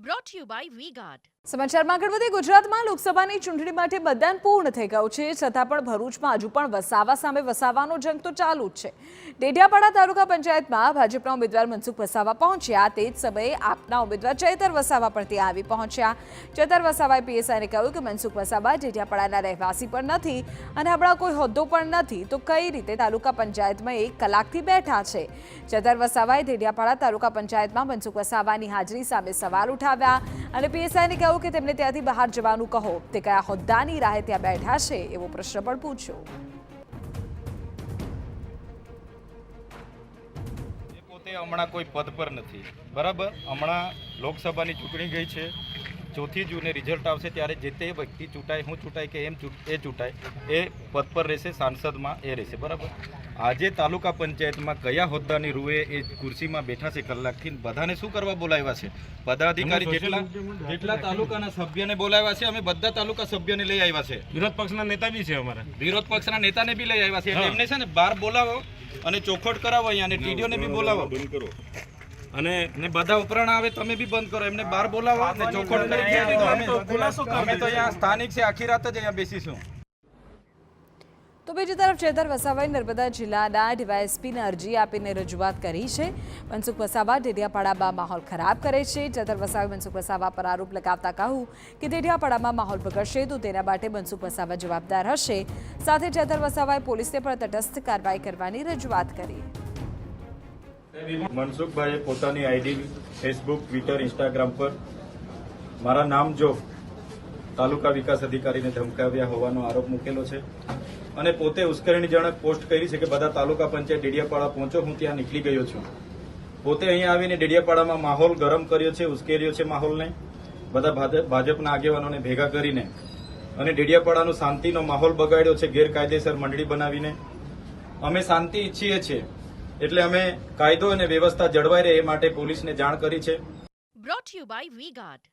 brought to you by V-Guard. સમાચારમાં આગળ વધીએ. ગુજરાતમાં લોકસભાની ચૂંટણી માટે મતદાન પૂર્ણ થઈ ગયું છે, છતાં પણ ભરૂચમાં હજુ પણ વસાવા સામે વસાવાનો જંગ તો ચાલુ જ છે. ડેડિયાપાડા તાલુકા પંચાયતમાં ભાજપના ઉમેદવાર મનસુખ વસાવા પહોંચ્યા, તે જ સમયે આપના ઉમેદવાર ચૈતર વસાવા પણ ત્યાં આવી પહોંચ્યા. ચૈતર વસાવાએ પીએસઆઈને કહ્યું કે મનસુખ વસાવા ડેડિયાપાડાના રહેવાસી પણ નથી અને હમણાં કોઈ હોદ્દો પણ નથી, તો કઈ રીતે તાલુકા પંચાયતમાં 1 કલાકથી બેઠા છે. ચૈતર વસાવાએ ડેડિયાપાડા તાલુકા પંચાયતમાં મનસુખ વસાવાની હાજરી સામે સવાલ ઉઠાવ્યા અને પીએસઆઈને કહ્યું કે તેમને ત્યાંથી બહાર જવાનું કહો. તે કયા હોદ્દાની રાહે ત્યાં બેઠા છે એવો પ્રશ્ન પણ પૂછ્યો. પોતે હમણાં કોઈ પદ પર નથી, બરાબર. હમણાં લોકસભાની ચૂંટણી ગઈ છે, 4 જૂને રિઝલ્ટ આવશે ત્યારે જે તે વ્યક્તિ ચૂંટાય, હું ચૂંટાય કે એ ચૂંટાય, એ પદ પર રહેશે, સાંસદમાં એ રહેશે, બરાબર. આજે તાલુકા પંચાયતમાં કયા હોદ્દાની રૂએ એ ખુરશીમાં બેઠા છે કલાકથી, બધાને શું કરવા બોલાવ્યા છે? પદાધિકારી જેટલા તાલુકાના સભ્યને બોલાવ્યા છે, અમે બધા તાલુકા સભ્યને લઈ આવ્યા છે. વિરોધ પક્ષના નેતા બી છે અમારા, વિરોધ પક્ષના નેતાને બી લઈ આવ્યા છે. એમને છે ને બહાર બોલાવો અને ચોખવટ કરાવો, અહીંયા અને ટીડીઓને બી બોલાવો અને બધા ઉપરાણ આવે તમે બી બંધ કરો, એમને બહાર બોલાવો અને ચોખવટ કરી. અમે તો અહીંયા સ્થાનિક છે, આખી રાત જ અહીંયા બેસીશું. તો બીજી તરફ ચૈતર વસાવાએ નર્મદા જિલ્લાના ડીવાયએસપીને અરજી આપીને રજૂઆત કરી છે. મનસુખ વસાવા ડેડિયાપાડામાં માહોલ ખરાબ કરે છે. ચૈતર વસાવાએ મનસુખ વસાવા પર આરોપ લગાવતા કહ્યું કે ડેડિયાપાડામાં માહોલ બગડશે તો તેના માટે મનસુખ વસાવા જવાબદાર હશે. સાથે ચૈતર વસાવાએ પોલીસને પણ તટસ્થ કાર્યવાહી કરવાની રજૂઆત કરી. મનસુખભાઈએ પોતાની આઈડી ફેસબુક, ટ્વિટર, ઇન્સ્ટાગ્રામ પર મારા નામ જો તાલુકા વિકાસ અધિકારીને ધમકાવ્યા હોવાનો આરોપ મૂકેલો છે અને પોતે ઉશ્કેરણીજનક પોસ્ટ કરી છે કે બધા તાલુકા પંચાયત ડેડિયાપાડા પહોંચો, હું ત્યાં નીકળી ગયો છું. પોતે અહીંયા આવીને ડેડિયાપાડામાં માહોલ ગરમ કર્યો છે, ઉશ્કેર્યો છે માહોલને, બધા ભાજપના આગેવાનોને ભેગા કરીને અને ડેડિયાપાડાનો શાંતિનો માહોલ બગાડ્યો છે ગેરકાયદેસર મંડળી બનાવીને. અમે શાંતિ ઈચ્છીએ છીએ એટલે અમે કાયદો અને વ્યવસ્થા જળવાઈ રહે એ માટે પોલીસને જાણ કરી છે. Brought to you by V-Guard.